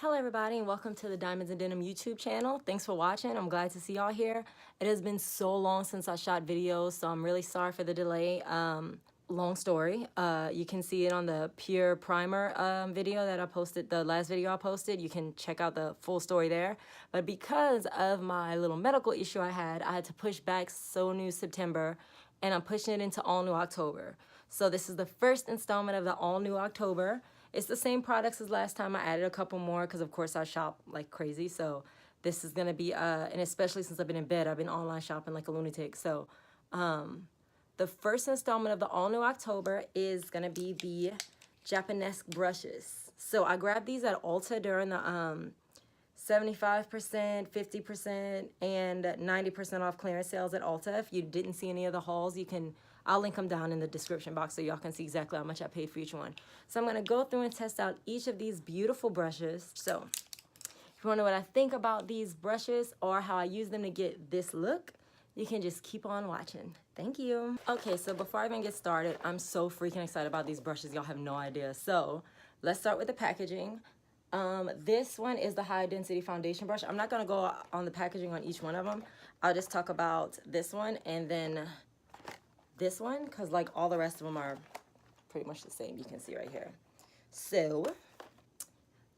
Hello everybody and welcome to the Diamonds and Denim YouTube channel. Thanks for watching. I'm glad to see y'all here. It has been so long since I shot videos, so I'm really sorry for the delay. Long story. You can see it on the Pure Primer video that I posted, the last video I posted. You can check out the full story there. But because of my little medical issue I had to push back So New September, and I'm pushing it into All New October. So this is the first installment of the All New October. It's the same products as last time. I added a couple more because of course I shop like crazy. So this is gonna be, and especially since I've been in bed, I've been online shopping like a lunatic. So the first installment of the All New October is gonna be the Japonesque brushes. So I grabbed these at Ulta during the 75%, 50%, and 90% off clearance sales at Ulta. If you didn't see any of the hauls, I'll link them down in the description box so y'all can see exactly how much I paid for each one. So I'm gonna go through and test out each of these beautiful brushes. So if you wanna know what I think about these brushes or how I use them to get this look, you can just keep on watching. Thank you. Okay, so before I even get started, I'm so freaking excited about these brushes, y'all have no idea. So let's start with the packaging. This one is the high density foundation brush. I'm not gonna go on the packaging on each one of them. I'll just talk about this one and then this one, because like all the rest of them are pretty much the same. You can see right here. So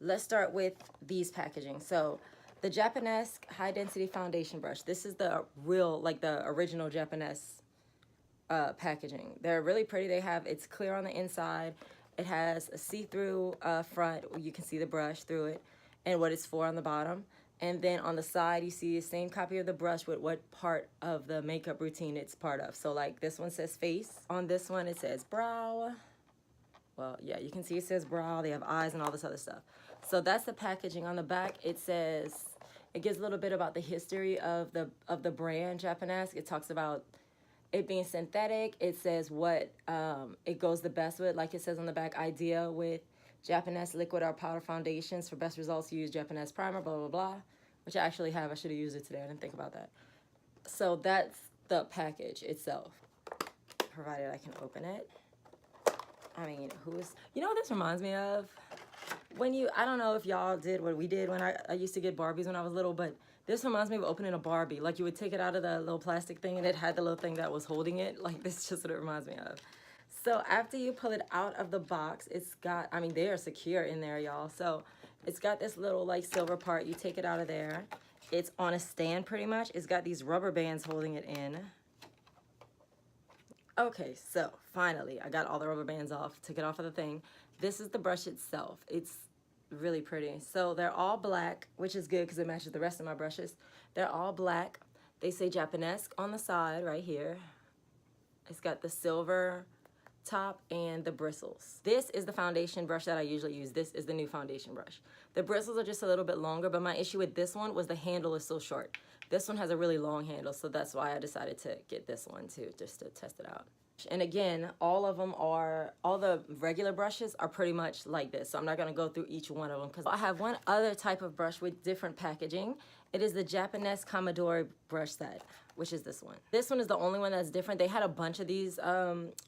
let's start with these packaging. So the Japonesque high density foundation brush. This is the real, like the original Japonesque packaging. They're really pretty. It's clear on the inside. It has a see-through front where you can see the brush through it and what it's for on the bottom. And then on the side, you see the same copy of the brush with what part of the makeup routine it's part of. So like this one says face. On this one, it says brow. Well, yeah, you can see it says brow. They have eyes and all this other stuff. So that's the packaging. On the back, it gives a little bit about the history of the brand Japonesque. It talks about it being synthetic. It says what it goes the best with. Like it says on the back, idea with Japonesque liquid or powder foundations. For best results, use Japonesque primer, blah, blah, blah. Which I actually have. I should have used it today. I didn't think about that. So that's the package itself. Provided I can open it. I mean, you know what this reminds me of? I don't know if y'all did what we did when I used to get Barbies when I was little, but this reminds me of opening a Barbie. Like you would take it out of the little plastic thing and it had the little thing that was holding it. Like this is just what it reminds me of. So after you pull it out of the box, they are secure in there, y'all. So it's got this little like silver part. You take it out of there. It's on a stand pretty much. It's got these rubber bands holding it in. Okay, so finally, I got all the rubber bands off, took it off of the thing. This is the brush itself. It's really pretty. So they're all black, which is good because it matches the rest of my brushes. They're all black. They say Japonesque on the side right here. It's got the silver top and the bristles. This is the foundation brush that I usually use. This is the new foundation brush. The bristles are just a little bit longer, but my issue with this one was the handle is so short. This one has a really long handle, so that's why I decided to get this one too, just to test it out. And again, all the regular brushes are pretty much like this, so I'm not gonna go through each one of them because I have one other type of brush with different packaging. It is the Japonesque Commodore brush set, which is this one. This one is the only one that's different. They had a bunch of these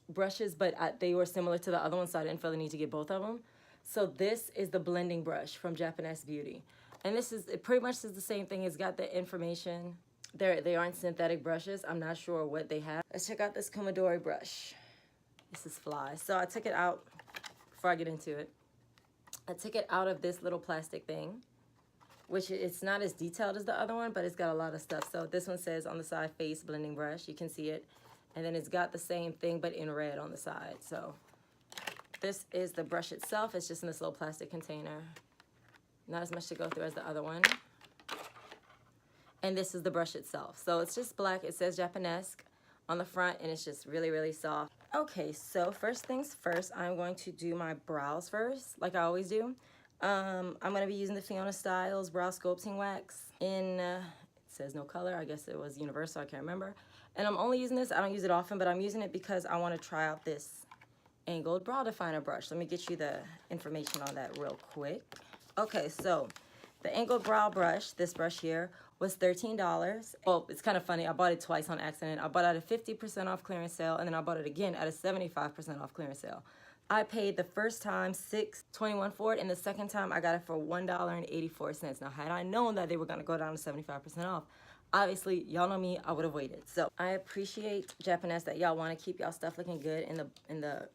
brushes, but they were similar to the other ones, so I didn't feel the need to get both of them. So this is the blending brush from Japonesque Beauty. And it pretty much is the same thing. It's got the information. They aren't synthetic brushes. I'm not sure what they have. Let's check out this Commodore brush. This is fly. So I took it out before I get into it. I took it out of this little plastic thing, which it's not as detailed as the other one, but it's got a lot of stuff. So this one says on the side, face blending brush. You can see it. And then it's got the same thing, but in red on the side. So this is the brush itself. It's just in this little plastic container. Not as much to go through as the other one. And this is the brush itself. So it's just black. It says Japonesque on the front, and it's just really, really soft. Okay, so first things first, I'm going to do my brows first, like I always do. I'm going to be using the Fiona Styles Brow Sculpting Wax in, it says no color. I guess it was universal. I can't remember. And I'm only using this. I don't use it often, but I'm using it because I want to try out this angled brow definer brush. Let me get you the information on that real quick. Okay, so the angled brow brush, this brush here, was $13. Well, it's kind of funny. I bought it twice on accident. I bought it at a 50% off clearance sale, and then I bought it again at a 75% off clearance sale. I paid the first time $6.21 for it, and the second time I got it for $1.84. Now, had I known that they were gonna go down to 75% off, obviously, y'all know me, I would have waited. So I appreciate Japonesque that y'all want to keep y'all stuff looking good in the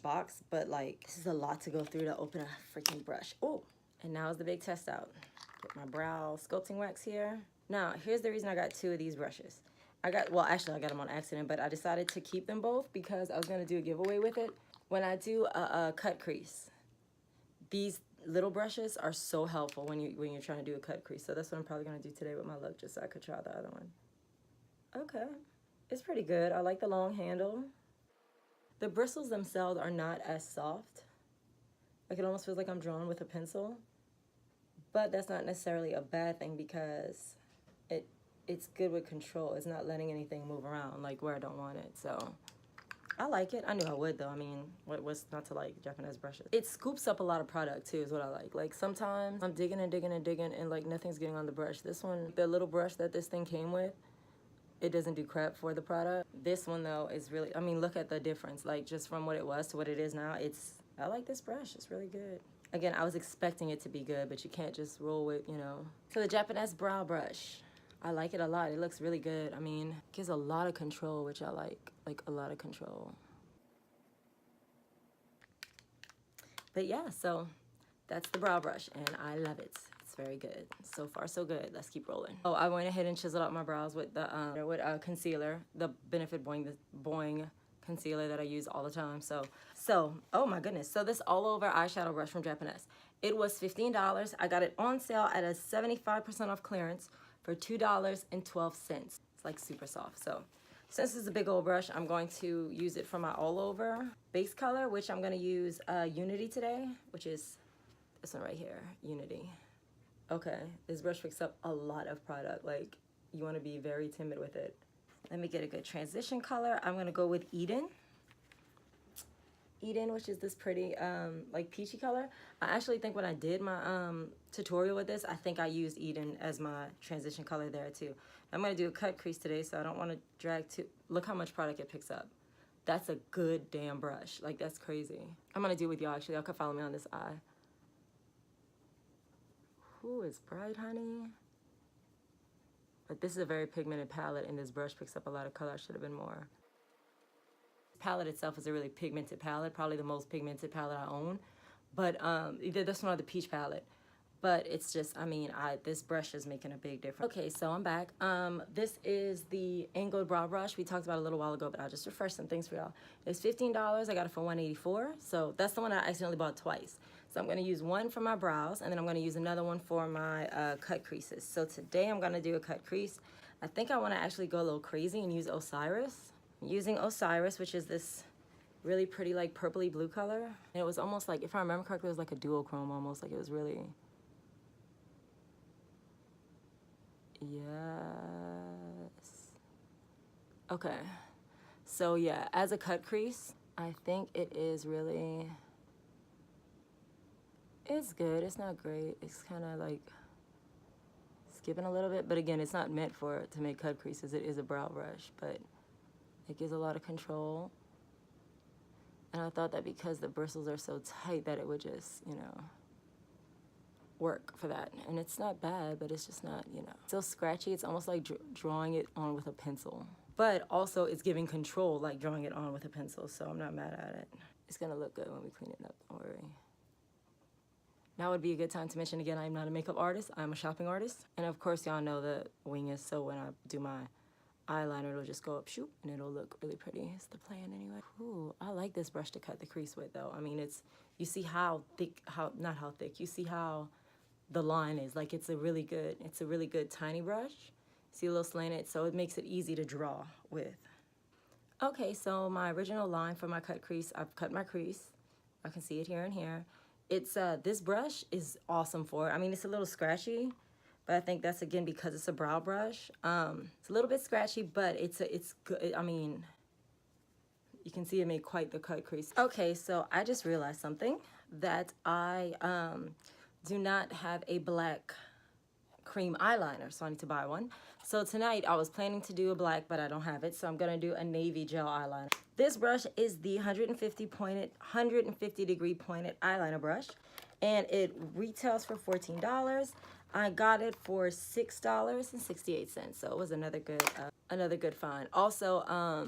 box, but like this is a lot to go through to open a freaking brush. Oh, and now is the big test out. Put my brow sculpting wax here. Now, here's the reason I got two of these brushes. Well, actually, I got them on accident, but I decided to keep them both because I was gonna do a giveaway with it. When I do a cut crease, these little brushes are so helpful when you're trying to do a cut crease. So that's what I'm probably gonna do today with my look, just so I could try the other one. Okay, it's pretty good. I like the long handle. The bristles themselves are not as soft. Like it almost feels like I'm drawing with a pencil, but that's not necessarily a bad thing because it's good with control. It's not letting anything move around like where I don't want it. So I like it. I knew I would though. I mean, what's not to like Japonesque brushes? It scoops up a lot of product too is what I like. Like sometimes I'm digging and digging and digging and like nothing's getting on the brush. This one, the little brush that this thing came with, it doesn't do crap for the product. This one though is really, I mean, look at the difference. Like just from what it was to what it is now, I like this brush. It's really good. Again, I was expecting it to be good, but you can't just roll with, you know. So the Japonesque brow brush. I like it a lot. It looks really good. I mean, it gives a lot of control, which I like a lot of control. But yeah, so that's the brow brush, and I love it. It's very good. So far, so good. Let's keep rolling. Oh, I went ahead and chiseled out my brows with the concealer, the Benefit Boing concealer that I use all the time. So, oh my goodness. So this all over eyeshadow brush from Japonesque. It was $15. I got it on sale at a 75% off clearance for $2.12. It's like super soft. So since it's a big old brush, I'm going to use it for my all over base color, which I'm going to use Unity today, which is this one right here, Unity. Okay, this brush picks up a lot of product. Like, you want to be very timid with it. Let me get a good transition color. I'm going to go with Eden, which is this pretty like peachy color. I actually think when I did my tutorial with this, I think I used Eden as my transition color there too. I'm going to do a cut crease today, so I don't want to drag too. Look how much product it picks up. That's a good damn brush. Like, that's crazy. I'm going to do it with y'all actually. Y'all can follow me on this eye. Ooh, it's bright, honey. But this is a very pigmented palette, and this brush picks up a lot of color. I should have been more. Palette itself is a really pigmented palette, probably the most pigmented palette I own, but either this one or the peach palette. But it's just, I mean, this brush is making a big difference. Okay, so I'm back. This is the angled brow brush we talked about a little while ago, but I'll just refresh some things for y'all. It's $15. I got it for $184. So that's the one I accidentally bought twice. So I'm going to use one for my brows, and then I'm going to use another one for my cut creases. So today I'm going to do a cut crease. I think I want to actually go a little crazy and use Osiris. I'm using Osiris, which is this really pretty like purpley blue color. And it was almost like, if I remember correctly, it was like a duochrome almost. Like it was really... Yes. Okay. So yeah, as a cut crease, I think it is really... It's good. It's not great. It's kind of like skipping a little bit. But again, it's not meant to make cut creases. It is a brow brush, but it gives a lot of control. And I thought that because the bristles are so tight that it would just, you know, work for that. And it's not bad, but it's just not, you know, still scratchy. It's almost like drawing it on with a pencil. But also it's giving control like drawing it on with a pencil, so I'm not mad at it. It's gonna look good when we clean it up, don't worry. Now would be a good time to mention again, I'm not a makeup artist, I'm a shopping artist. And of course y'all know the wing is, so when I do my eyeliner, it'll just go up, shoop, and it'll look really pretty. It's the plan anyway. Ooh, I like this brush to cut the crease with though. I mean, you see how thick, not how thick, you see how the line is. Like it's a really good tiny brush. See a little slanted, so it makes it easy to draw with. Okay, so my original line for my cut crease, I've cut my crease. I can see it here and here. It's this brush is awesome for it. I mean, it's a little scratchy, but I think that's again because it's a brow brush. It's a little bit scratchy, but it's good. I mean, you can see it made quite the cut crease. Okay, so I just realized something, that I do not have a black cream eyeliner, so I need to buy one. So tonight I was planning to do a black, but I don't have it, so I'm gonna do a navy gel eyeliner. This brush is the 150 degree pointed eyeliner brush, and it retails for $14. I got it for $6.68, so it was another good find. Also,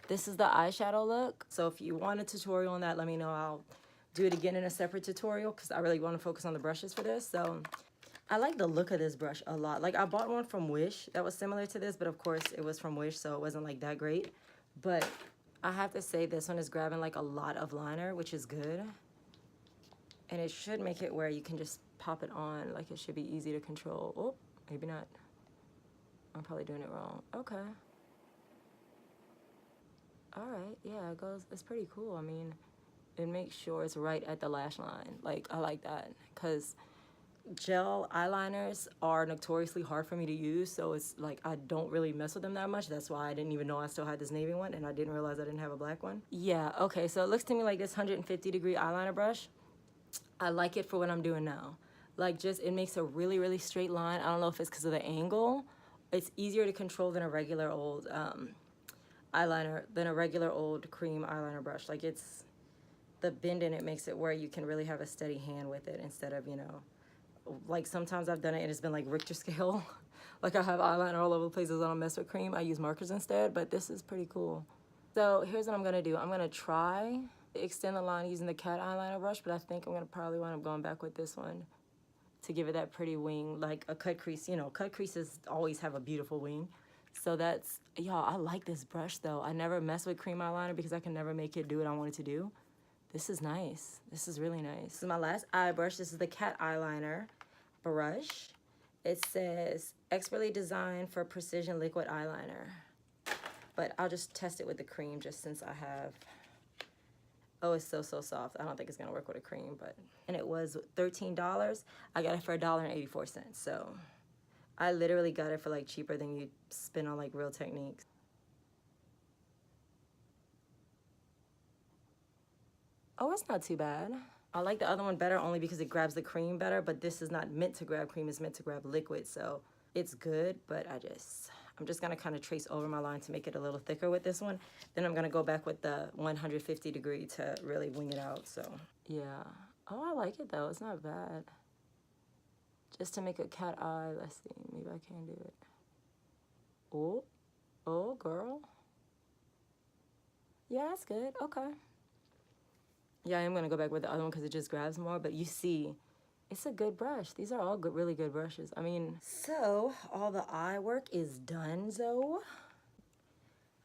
this is the eyeshadow look. So if you want a tutorial on that, let me know. I'll do it again in a separate tutorial because I really want to focus on the brushes for this. So I like the look of this brush a lot. Like I bought one from Wish that was similar to this, but of course it was from Wish, so it wasn't like that great. But I have to say this one is grabbing like a lot of liner, which is good. And it should make it where you can just pop it on. Like it should be easy to control. Oh, maybe not. I'm probably doing it wrong. Okay. All right, yeah, it's pretty cool. I mean, it makes sure it's right at the lash line. Like, I like that, because gel eyeliners are notoriously hard for me to use, so it's like I don't really mess with them that much. That's why I didn't even know I still had this navy one, and I didn't realize I didn't have a black one. Yeah, okay, so it looks to me like this 150 degree eyeliner brush, I like it for what I'm doing now. Like, just, it makes a really, really straight line. I don't know if it's because of the angle. It's easier to control than a regular old, eyeliner than a regular old cream eyeliner brush. Like it's the bend in it makes it where you can really have a steady hand with it instead of, you know, like sometimes I've done it and it's been like Richter scale. Like I have eyeliner all over the places. I don't mess with cream. I use markers instead, but this is pretty cool. So here's what I'm gonna do. I'm gonna try to extend the line using the cat eyeliner brush, but I think I'm gonna probably wind up going back with this one to give it that pretty wing, like a cut crease. You know, cut creases always have a beautiful wing. So that's, y'all, I like this brush though. I never mess with cream eyeliner because I can never make it do what I want it to do. This is nice. This is really nice. This is my last eye brush. This is the cat eyeliner brush. It says, expertly designed for precision liquid eyeliner. But I'll just test it with the cream just since I have, oh, it's so soft. I don't think it's gonna work with a cream, but, and it was $13. I got it for $1.84, so. I literally got it for like cheaper than you spend on like Real Techniques. Oh, it's not too bad. I like the other one better only because it grabs the cream better, but this is not meant to grab cream, it's meant to grab liquid, so it's good, but I'm just gonna kind of trace over my line to make it a little thicker with this one. Then I'm gonna go back with the 150 degree to really wing it out, so. Yeah, oh, I like it though, it's not bad. Just to make a cat eye, let's see, maybe I can do it. Oh, girl. Yeah, that's good, okay. Yeah, I am gonna go back with the other one because it just grabs more, but you see, it's a good brush. These are all good, really good brushes. I mean, so all the eye work is done, so.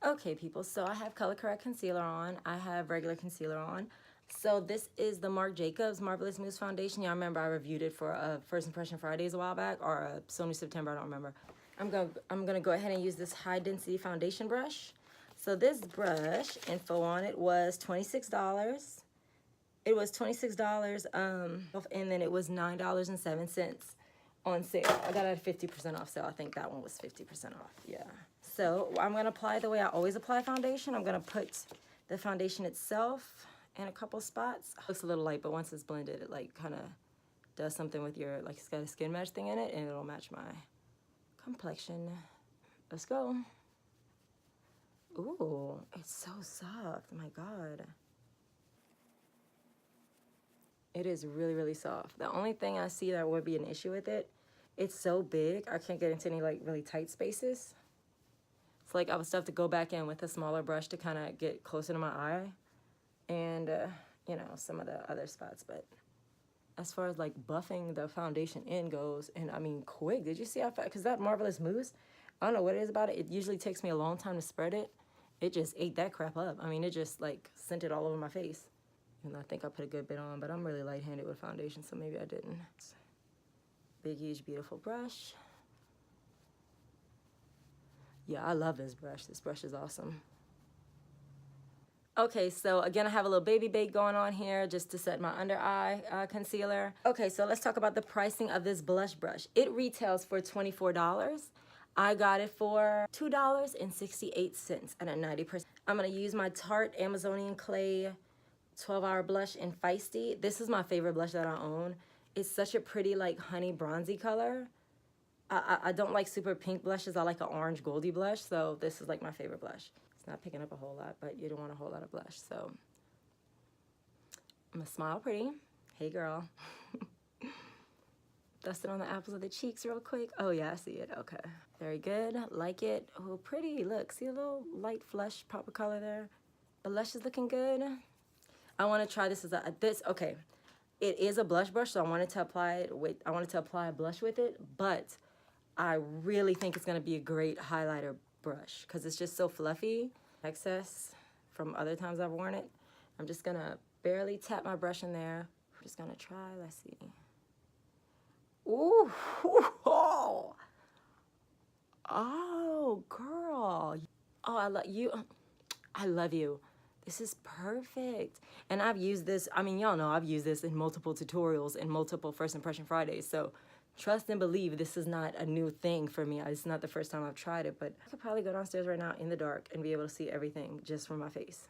Okay, people, so I have color correct concealer on. I have regular concealer on. So this is the Marc Jacobs Marvelous Mousse Foundation. Y'all remember I reviewed it for a First Impression Fridays a while back, or a Sony September, I don't remember. I'm gonna go ahead and use this high density foundation brush. So this brush, info on it was $26. It was $26, and then it was $9.07 on sale. I got it at 50% off sale. I think that one was 50% off, yeah. So I'm gonna apply the way I always apply foundation. I'm gonna put the foundation itself in a couple spots. It looks a little light, but once it's blended, it like kind of does something with your, like it's got a skin match thing in it, and it'll match my complexion. Let's go. Ooh, it's so soft, my God. It is really, really soft. The only thing I see that would be an issue with it, it's so big, I can't get into any like really tight spaces. It's like I would still have to go back in with a smaller brush to kind of get closer to my eye. And, you know, some of the other spots, but as far as like buffing the foundation in goes, and I mean quick, did you see how fast, because that Marvelous Mousse, I don't know what it is about it, it usually takes me a long time to spread it. It just ate that crap up. I mean, it just like sent it all over my face. And I think I put a good bit on, but I'm really light-handed with foundation, so maybe I didn't. Big, huge, beautiful brush. Yeah, I love this brush. This brush is awesome. Okay, so again, I have a little baby bake going on here just to set my under eye concealer. Okay, so let's talk about the pricing of this blush brush. It retails for $24. I got it for $2.68 at a 90%. I'm gonna use my Tarte Amazonian Clay 12-Hour Blush in Feisty. This is my favorite blush that I own. It's such a pretty like honey bronzy color. I don't like super pink blushes. I like an orange goldy blush. So this is like my favorite blush. It's not picking up a whole lot, but you don't want a whole lot of blush. So I'm gonna smile pretty. Hey girl. Dust it on the apples of the cheeks real quick. Oh yeah, I see it. Okay. Very good. Like it. Oh, pretty. Look, see a little light flush pop of color there? Blush is looking good. I want to try this as okay. It is a blush brush, so I wanted to apply a blush with it, but I really think it's gonna be a great highlighter brush because it's just so fluffy. Excess from other times I've worn it. I'm just gonna barely tap my brush in there. I'm just gonna try, let's see. Ooh, oh, girl. Oh, I love you. I love you. This is perfect. And I've used this, I mean, y'all know I've used this in multiple tutorials and multiple First Impression Fridays. So trust and believe this is not a new thing for me. It's not the first time I've tried it, but I could probably go downstairs right now in the dark and be able to see everything just from my face.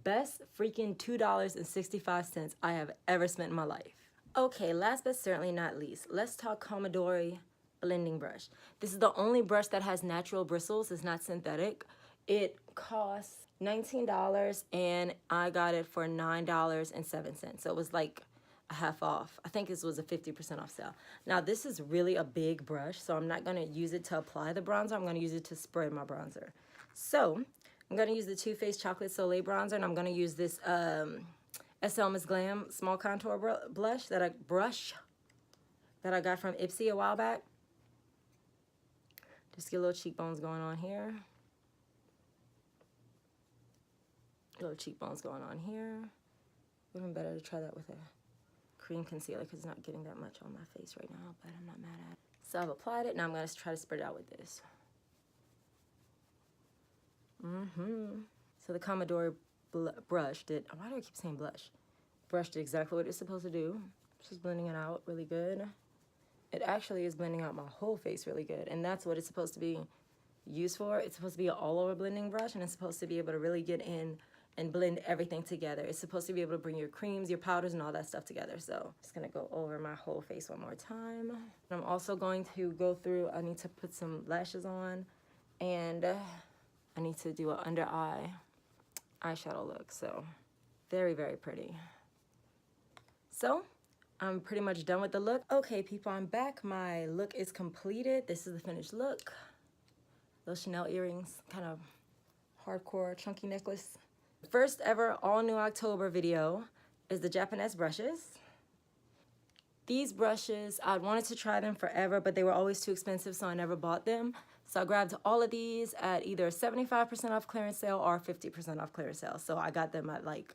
Best freaking $2.65 I have ever spent in my life. Okay, last but certainly not least, let's talk Commodore blending brush. This is the only brush that has natural bristles. It's not synthetic. It costs $19 and I got it for $9.07. So it was like a half off. I think this was a 50% off sale. Now this is really a big brush, so I'm not gonna use it to apply the bronzer. I'm gonna use it to spread my bronzer. So I'm gonna use the Too Faced Chocolate Soleil bronzer, and I'm gonna use this SL Miss Glam small contour blush that I got from Ipsy a while back. Just get little cheekbones going on here. Little cheekbones going on here. Would have been better to try that with a cream concealer because it's not getting that much on my face right now, but I'm not mad at it. So I've applied it, now I'm gonna try to spread it out with this. So the Commodore brush did, why do I keep saying blush? Brush did exactly what it's supposed to do. Just blending it out really good. It actually is blending out my whole face really good, and that's what it's supposed to be used for. It's supposed to be an all-over blending brush, and it's supposed to be able to really get in and blend everything together. It's supposed to be able to bring your creams, your powders, and all that stuff together. So just gonna go over my whole face one more time. And I'm also going to go through, I need to put some lashes on, and I need to do an under eye eyeshadow look. So very, very pretty. So I'm pretty much done with the look. Okay, people, I'm back. My look is completed. This is the finished look. Those Chanel earrings, kind of hardcore chunky necklace. First ever all new October video is the Japonesque brushes. These brushes, I wanted to try them forever, but they were always too expensive, so I never bought them. So I grabbed all of these at either 75% off clearance sale or 50% off clearance sale. So I got them at like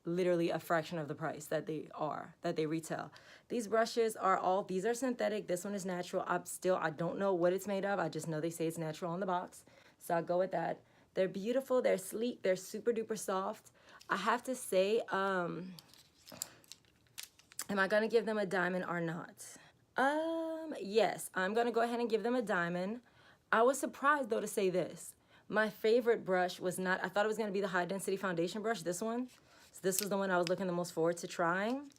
literally a fraction of the price that they retail. These brushes are these are synthetic. This one is natural. I don't know what it's made of. I just know they say it's natural on the box. So I'll go with that. They're beautiful, they're sleek, they're super duper soft. I have to say, am I gonna give them a diamond or not? Yes, I'm gonna go ahead and give them a diamond. I was surprised though to say this. My favorite brush was not, I thought it was gonna be the high density foundation brush, this one. So this was the one I was looking the most forward to trying.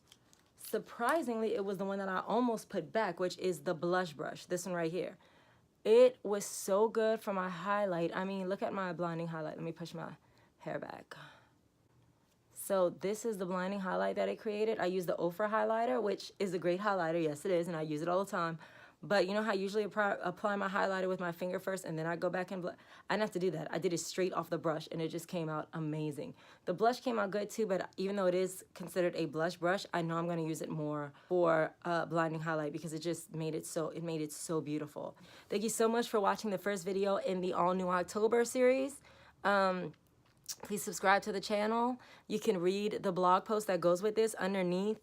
Surprisingly, it was the one that I almost put back, which is the blush brush, this one right here. It was so good for my highlight. I mean, look at my blinding highlight. Let me push my hair back. So this is the blinding highlight that it created. I use the Ofra highlighter, which is a great highlighter. Yes, it is, and I use it all the time. But you know how I usually apply my highlighter with my finger first, and then I go back and I didn't have to do that. I did it straight off the brush, and it just came out amazing. The blush came out good too, but even though it is considered a blush brush, I know I'm going to use it more for blinding highlight because it just made it so beautiful. Thank you so much for watching the first video in the all new October series. Please subscribe to the channel. You can read the blog post that goes with this underneath.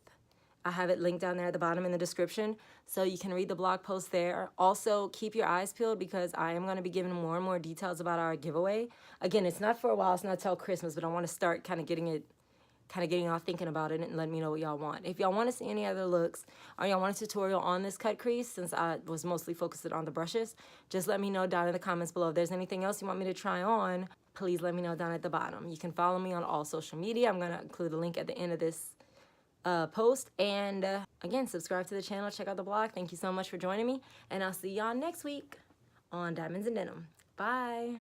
I have it linked down there at the bottom in the description, so you can read the blog post there. Also, keep your eyes peeled because I am going to be giving more and more details about our giveaway. Again, it's not for a while, it's not till Christmas, but I want to start kind of getting y'all thinking about it and letting me know what y'all want. If y'all want to see any other looks or y'all want a tutorial on this cut crease, since I was mostly focused on the brushes, just let me know down in the comments below. If there's anything else you want me to try on, please let me know down at the bottom. You can follow me on all social media. I'm going to include a link at the end of this post. And again, subscribe to the channel, check out the blog. Thank you so much for joining me, and I'll see y'all next week on Diamonds and Denim. Bye.